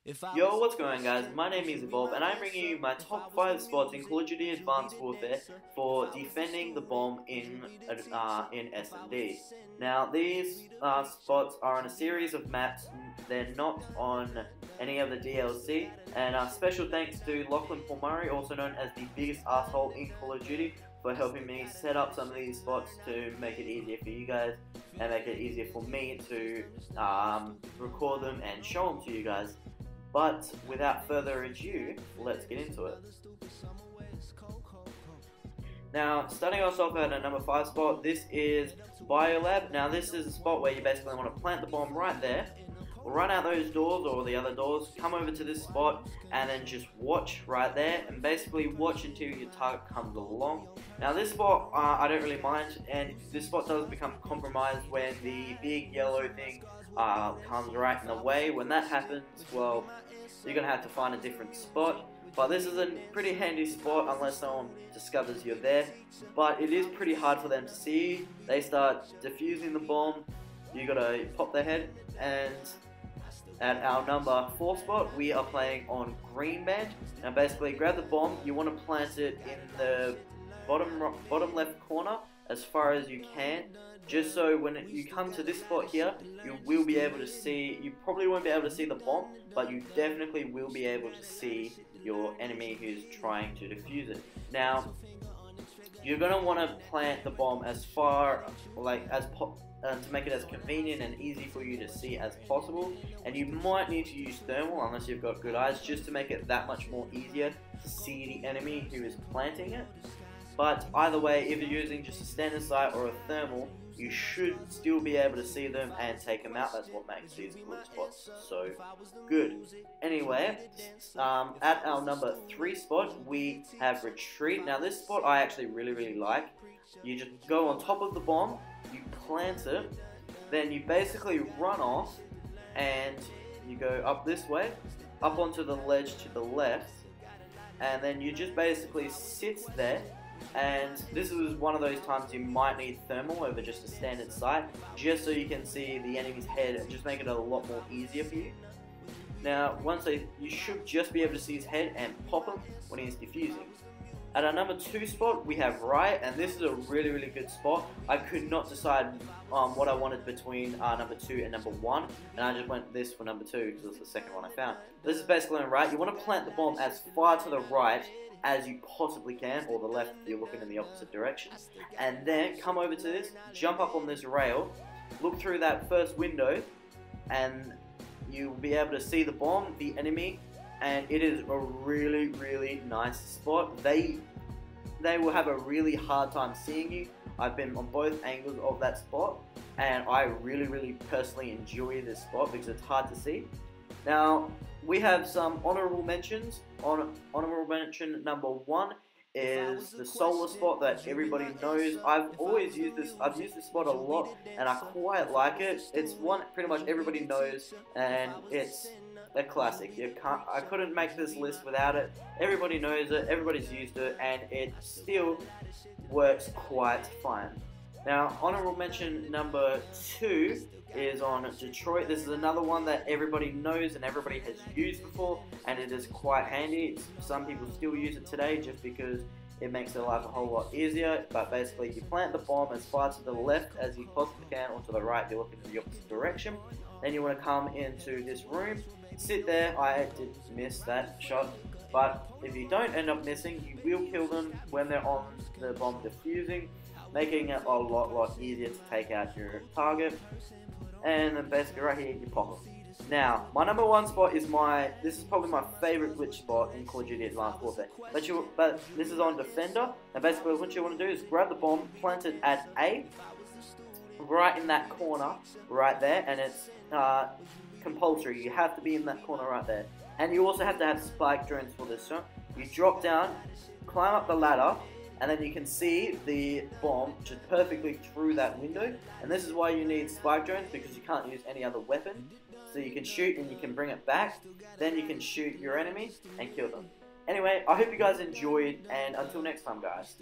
Yo, what's going on, guys? My name is Evolve and I'm bringing you my top 5 spots in Call of Duty Advanced Warfare for defending the bomb in S&D. Now, these spots are on a series of maps, they're not on any of the DLC, and special thanks to Lachlan, also known as the biggest asshole in Call of Duty, for helping me set up some of these spots to make it easier for you guys and make it easier for me to record them and show them to you guys. But without further ado, let's get into it. Now, starting us off at a number 5 spot, this is Biolab. Now, this is a spot where you basically want to plant the bomb right there, run out those doors or the other doors, come over to this spot, and then just watch right there, and basically watch until your target comes along. Now, this spot, I don't really mind, and this spot does become compromised when the big yellow thing comes right in the way. When that happens, well, you're going to have to find a different spot. But this is a pretty handy spot unless someone discovers you're there. But it is pretty hard for them to see. They start defusing the bomb, you got to pop their head. And at our number 4 spot, we are playing on green band. Now basically, grab the bomb, you want to plant it in the bottom left corner as far as you can, just so when you come to this spot here, you will be able to see, you probably won't be able to see the bomb, but you definitely will be able to see your enemy who's trying to defuse it. Now, you're going to want to plant the bomb as far, to make it as convenient and easy for you to see as possible, and you might need to use thermal unless you've got good eyes, just to make it that much more easier to see the enemy who is planting it. But either way, if you're using just a standard sight or a thermal, you should still be able to see them and take them out. That's what makes these blue spots so good. Anyway, at our number 3 spot, we have retreat. Now this spot I actually really like. You just go on top of the bomb, you plant it, then you basically run off and you go up this way, up onto the ledge to the left, and then you just basically sit there. And this is one of those times you might need thermal over just a standard sight, just so you can see the enemy's head and just make it a lot more easier for you. Now, you should just be able to see his head and pop him when he's defusing. At our number 2 spot, we have Riot, and this is a really good spot. I could not decide what I wanted between number 2 and number 1, and I just went this for number 2 because it's the second one I found. This is basically on right. You want to plant the bomb as far to the right as you possibly can, or the left if you're looking in the opposite direction, and then come over to this, jump up on this rail, look through that first window, and you'll be able to see the bomb, the enemy, and it is a really nice spot. They will have a really hard time seeing you. I've been on both angles of that spot, and I really personally enjoy this spot because it's hard to see. Now, we have some honorable mentions. Honorable mention number 1 is the solar spot that everybody knows. I've used this spot a lot, and I quite like it. It's one pretty much everybody knows, and it's a classic. I couldn't make this list without it. Everybody knows it, everybody's used it, and it still works quite fine. Now, honorable mention number 2 is on Detroit. This is another one that everybody knows and everybody has used before, and it is quite handy. Some people still use it today just because it makes their life a whole lot easier. But basically, you plant the bomb as far to the left as you possibly can, or to the right, you're looking in the opposite direction. Then you want to come into this room, sit there. I did miss that shot, but if you don't end up missing, you will kill them when they're on the bomb defusing, making it a lot easier to take out your target. And then basically right here, you pop them. Now, my number 1 spot is this is probably my favorite glitch spot in Call of Duty Advanced Warfare. But this is on Defender, and basically what you want to do is grab the bomb, plant it at A, right in that corner, right there, and it's compulsory. You have to be in that corner right there. And you also have to have spike drones for this one. You drop down, climb up the ladder, and then you can see the bomb just perfectly through that window. And this is why you need spike drones, because you can't use any other weapon. So you can shoot and you can bring it back. Then you can shoot your enemy and kill them. Anyway, I hope you guys enjoyed, and until next time, guys.